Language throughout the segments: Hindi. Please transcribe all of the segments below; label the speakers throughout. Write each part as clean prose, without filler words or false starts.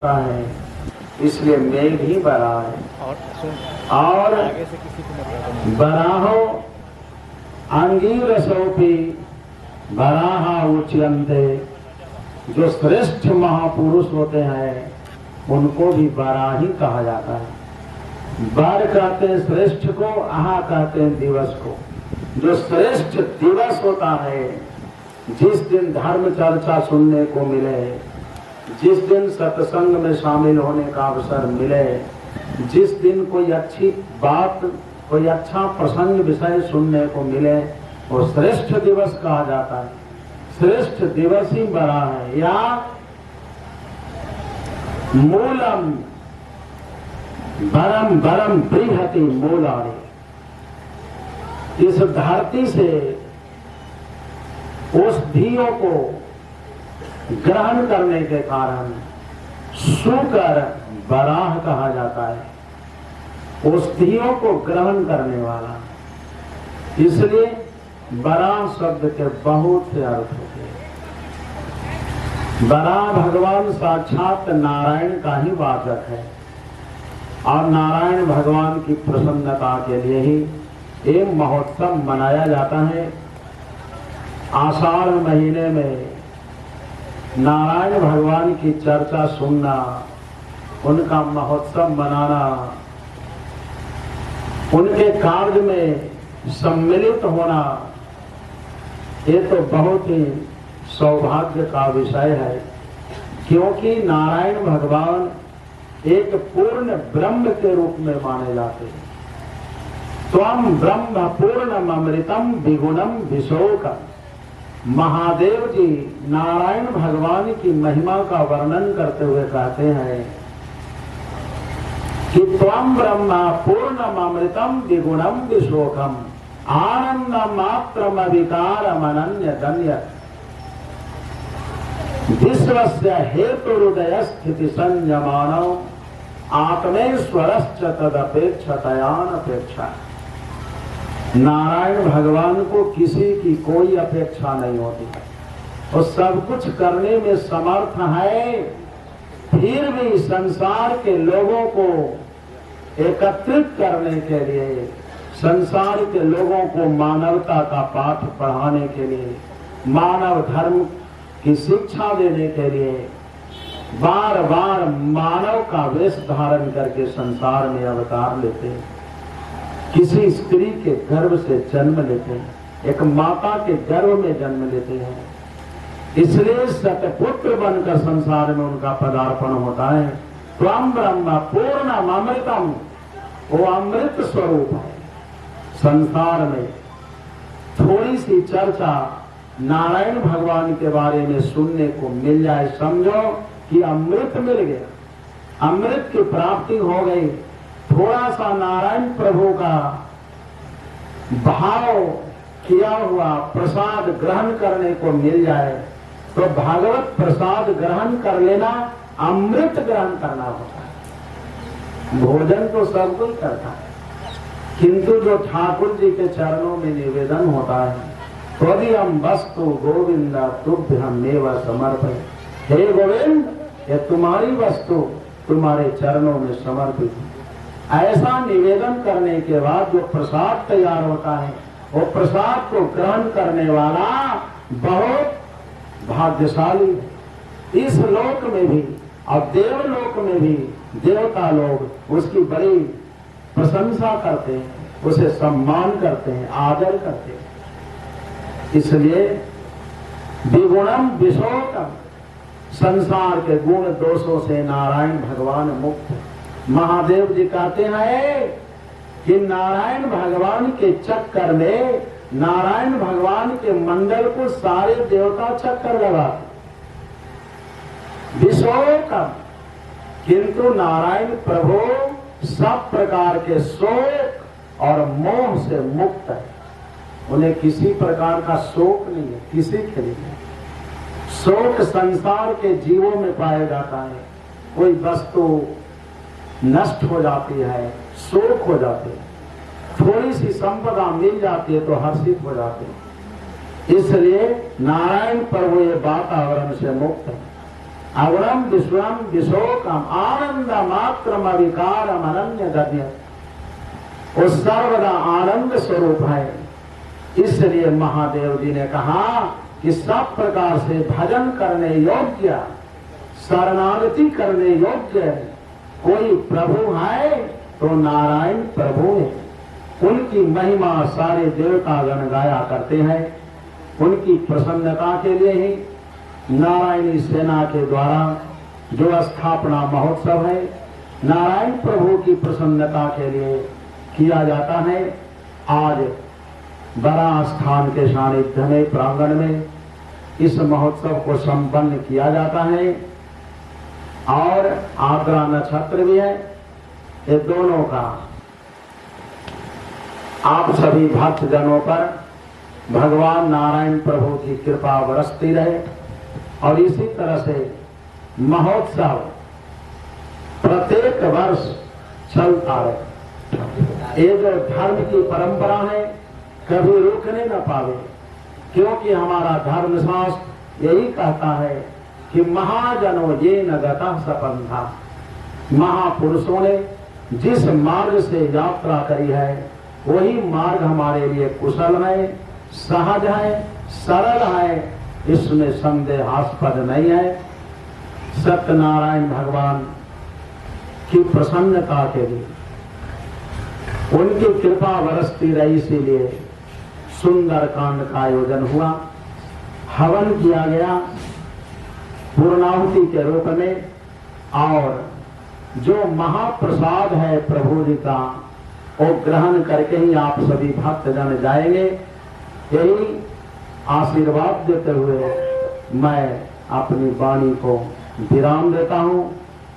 Speaker 1: है, इसलिए मेघ ही बरा है। और बराहो अंगीरसोपी बराहा उच्यन्ते, जो श्रेष्ठ महापुरुष होते हैं उनको भी बराही कहा जाता है। बर कहते हैं श्रेष्ठ को, आहा कहते हैं दिवस को। जो श्रेष्ठ दिवस होता है, जिस दिन धर्म चर्चा सुनने को मिले, जिस दिन सत्संग में शामिल होने का अवसर मिले, जिस दिन कोई अच्छी बात, कोई अच्छा प्रसंग विषय सुनने को मिले, वो श्रेष्ठ दिवस कहा जाता है। श्रेष्ठ दिवस ही बड़ा है। या मूलम बरम बरम बृहति मूलानि, इस धरती से औषधियों को ग्रहण करने के कारण सुकर बराह कहा जाता है, औषधियों को ग्रहण करने वाला। इसलिए बराह शब्द के बहुत से अर्थ होते हैं। बराह भगवान साक्षात नारायण का ही वाचक है, और नारायण भगवान की प्रसन्नता के लिए ही एक महोत्सव मनाया जाता है। आषाढ़ महीने में नारायण भगवान की चर्चा सुनना, उनका महोत्सव मनाना, उनके कार्य में सम्मिलित होना, ये तो बहुत ही सौभाग्य का विषय है। क्योंकि नारायण भगवान एक पूर्ण ब्रह्म के रूप में माने जाते हैं। त्वं ब्रह्म पूर्णम अमृतम द्विगुणम विशोकम। महादेव जी नारायण भगवान की महिमा का वर्णन करते हुए कहते हैं कि त्वं ब्रह्म पूर्णम अमृतम द्विगुणम विशोकम आनंद मात्रम विकारम अनन्य धन्य विश्वस्य हेतुरुदय स्थिति संयमानौ आत्मेश्वरश्च तदपेक्षतयानपेक्षा। नारायण भगवान को किसी की कोई अपेक्षा नहीं होती, वो सब कुछ करने में समर्थ है। फिर भी संसार के लोगों को एकत्रित करने के लिए, संसार के लोगों को मानवता का पाठ पढ़ाने के लिए, मानव धर्म की शिक्षा देने के लिए बार बार मानव का वेश धारण करके संसार में अवतार लेते हैं। किसी स्त्री के गर्भ से जन्म लेते हैं, एक माता के गर्भ में जन्म लेते हैं। इसलिए सतपुत्र बनकर संसार में उनका पदार्पण होता है। त्वं ब्रह्म पूर्णम अमृतम, वो अमृत स्वरूप है। संसार में थोड़ी सी चर्चा नारायण भगवान के बारे में सुनने को मिल जाए, समझो कि अमृत मिल गया, अमृत की प्राप्ति हो गई। थोड़ा सा नारायण प्रभु का भाव किया हुआ प्रसाद ग्रहण करने को मिल जाए तो भागवत प्रसाद ग्रहण कर लेना अमृत ग्रहण करना होता है। भोजन तो सब कोई करता है, किंतु जो ठाकुर जी के चरणों में निवेदन होता है, त्वदीयं वस्तु गोविंद तुभ्यमेव समर्पय। हे गोविंद, ये तुम्हारी वस्तु तुम्हारे चरणों में समर्पित है। ऐसा निवेदन करने के बाद जो प्रसाद तैयार होता है, वो प्रसाद को ग्रहण करने वाला बहुत भाग्यशाली है। इस लोक में भी और देवलोक में भी देवता लोग उसकी बड़ी प्रशंसा करते हैं, उसे सम्मान करते हैं, आदर करते हैं। इसलिए द्विगुणम विशोकम, संसार के गुण दोषों से नारायण भगवान मुक्त है। महादेव जी कहते हैं कि नारायण भगवान के चक्कर में, नारायण भगवान के मंडल को सारे देवता चक्कर लगाते, विशोकम, किंतु नारायण प्रभु सब प्रकार के शोक और मोह से मुक्त है। उन्हें किसी प्रकार का शोक नहीं है, किसी के लिए। शोक संसार के जीवों में पाया जाता है। कोई वस्तु नष्ट हो जाती है, शोक हो जाते हैं। थोड़ी सी संपदा मिल जाती है तो हर्षित हो जाते हैं। इसलिए नारायण प्रभु ये वातावरण से मुक्त है। अवरम विश्वम विशोकम आनंद मात्रम अविकारम अनन्य गम्य। वो सर्वदा आनंद स्वरूप है। इसलिए महादेव जी ने कहा कि सब प्रकार से भजन करने योग्य, शरणागति करने योग्य कोई प्रभु है तो नारायण प्रभु है। उनकी महिमा सारे देवतागण गाया करते हैं। उनकी प्रसन्नता के लिए ही नारायणी सेना के द्वारा जो स्थापना महोत्सव है, नारायण प्रभु की प्रसन्नता के लिए किया जाता है। आज बड़ा स्थान के सानिध्य में, प्रांगण में इस महोत्सव को संपन्न किया जाता है। और आद्रा नक्षत्र भी है। ये दोनों का आप सभी भक्त जनों पर भगवान नारायण प्रभु की कृपा बरसती रहे और इसी तरह से महोत्सव प्रत्येक वर्ष चलता रहे। ये जो धर्म की परंपरा है कभी रुकने न पावे, क्योंकि हमारा धर्मशास्त्र यही कहता है कि महाजनों ये न गता सपंथा। महापुरुषों ने जिस मार्ग से यात्रा करी है वही मार्ग हमारे लिए कुशल है, सहज है, सरल है, इसमें संदेहास्पद नहीं है। सत्यनारायण भगवान की प्रसन्नता के लिए उनकी कृपा बरसती रही, इसीलिए सुंदर कांड का आयोजन हुआ, हवन किया गया पूर्णाहुति के रूप में। और जो महाप्रसाद है प्रभु जी का वो ग्रहण करके ही आप सभी भक्तजन जाएंगे। यही आशीर्वाद देते हुए मैं अपनी वाणी को विराम देता हूँ।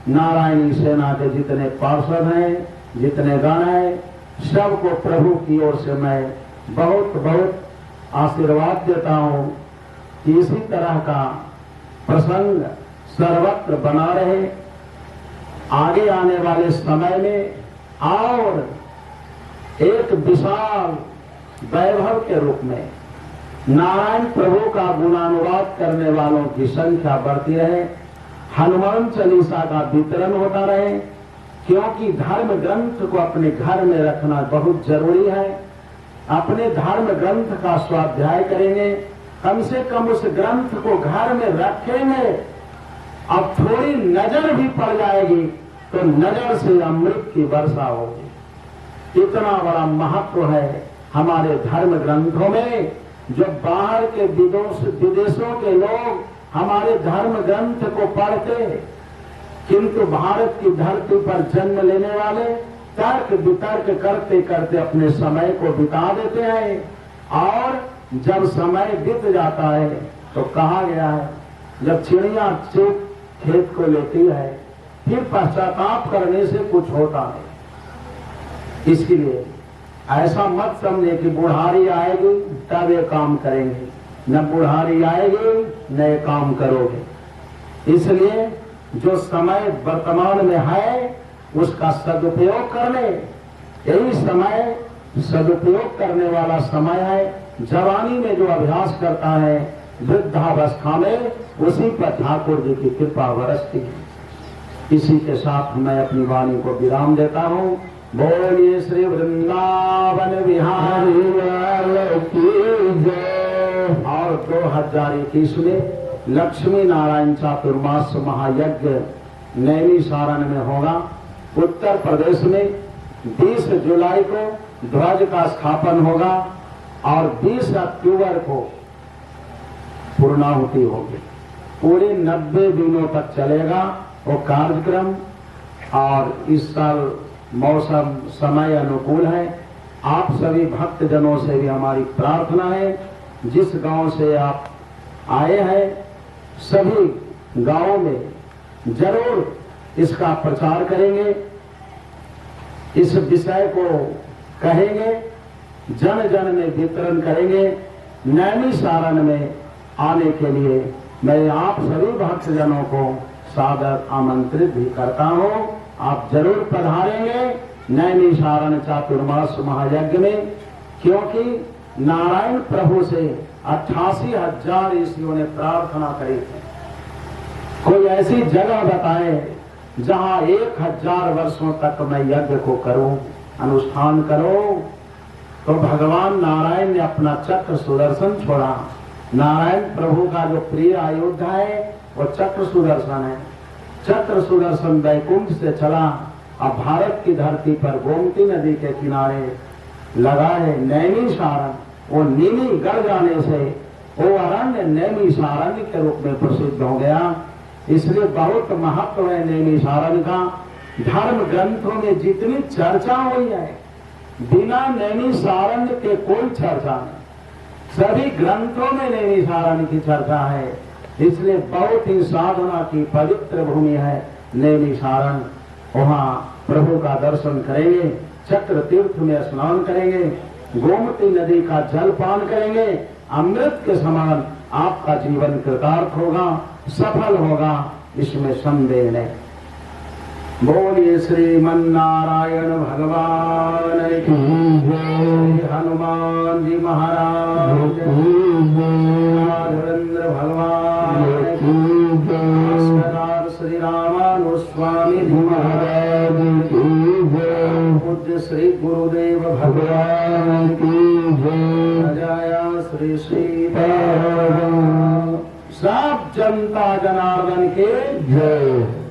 Speaker 1: नारायणी सेना के जितने पार्षद हैं, जितने गण हैं, सबको प्रभु की ओर से मैं बहुत बहुत आशीर्वाद देता हूँ कि इसी तरह का प्रसंग सर्वत्र बना रहे। आगे आने वाले समय में और एक विशाल वैभव के रूप में नारायण प्रभु का गुणानुवाद करने वालों की संख्या बढ़ती रहे, हनुमान चालीसा का वितरण होता रहे, क्योंकि धर्म ग्रंथ को अपने घर में रखना बहुत जरूरी है। अपने धर्म ग्रंथ का स्वाध्याय करेंगे, कम से कम उस ग्रंथ को घर में रखेंगे। अब थोड़ी नजर भी पड़ जाएगी तो नजर से अमृत की वर्षा होगी। इतना बड़ा महत्व है हमारे धर्म ग्रंथों में। जो बाहर के विदेशों के लोग हमारे धर्म ग्रंथ को पढ़ते, किंतु भारत की धरती पर जन्म लेने वाले तर्क वितर्क करते करते अपने समय को बिता देते हैं। और जब समय बीत जाता है तो कहा गया है जब चिड़िया चुप खेत को लेती है फिर पश्चाताप करने से कुछ होता नहीं। इसके लिए ऐसा मत समझे कि बुढ़ारी आएगी तब ये काम करेंगे, न बुढ़ारी आएगी न ये काम करोगे। इसलिए जो समय वर्तमान में है उसका सदुपयोग कर ले। यही समय सदुपयोग करने वाला समय है। जवानी में जो अभ्यास करता है वृद्धावस्था में उसी पर ठाकुर जी की कृपा बरसती है। इसी के साथ मैं अपनी वाणी को विराम देता हूँ। बोलिए श्री वृंदावन बिहारी लाल की जय। और 2021 में लक्ष्मी नारायण चातुर्मास महायज्ञ नैमिषारण्य में होगा। उत्तर प्रदेश में 20 जुलाई को ध्वज का स्थापन होगा और 20 अक्टूबर को पूर्णाहुति होगी। पूरे 90 दिनों तक चलेगा वो कार्यक्रम। और इस साल मौसम समय अनुकूल है। आप सभी भक्त जनों से भी हमारी प्रार्थना है, जिस गांव से आप आए हैं सभी गांवों में जरूर इसका प्रचार करेंगे, इस विषय को कहेंगे, जन जन में वितरण करेंगे। नैमिषारण्य में आने के लिए मैं आप सभी भक्तजनों को सादर आमंत्रित भी करता हूँ। आप जरूर पधारेंगे नैमिषारण्य चातुर्मास महायज्ञ में, क्योंकि नारायण प्रभु से 88,000 ऋषियों ने प्रार्थना करी थी कोई ऐसी जगह बताए जहां 1000 वर्षों तक मैं यज्ञ को करूं, अनुष्ठान करूं। तो भगवान नारायण ने अपना चक्र सुदर्शन छोड़ा। नारायण प्रभु का जो प्रिय अयोध्या है वो चक्र सुदर्शन है। चक्र सुदर्शन वैकुंठ से चला, अब भारत की धरती पर गोमती नदी के किनारे लगा है नैमिषारण्य। वो नीमी गढ़ जाने से वो अरण्य नैमिषारण्य के रूप में प्रसिद्ध हो गया। इसलिए बहुत महत्व है नैमिषारण्य का। धर्म ग्रंथों में जितनी चर्चा हुई है, बिना नैमिषारण्य के कोई चर्चा नहीं। सभी ग्रंथों में नैमिषारण्य की चर्चा है। इसलिए बहुत ही साधना की पवित्र भूमि है नैमिषारण्य। वहाँ प्रभु का दर्शन करेंगे, चक्र तीर्थ में स्नान करेंगे, गोमती नदी का जल पान करेंगे। अमृत के समान आपका जीवन कृतार्थ होगा, सफल होगा, इसमें संदेह नहीं। बोलिए श्रीमन्नारायण भगवान की जय, हनुमान जी महाराज राघवेंद्र भगवान की जय, श्री रामानुस्वामी जी महाराज की जय, पूज्य श्री गुरुदेव भगवान की जय, जय श्री सीता सब जनता जनार्दन के जय।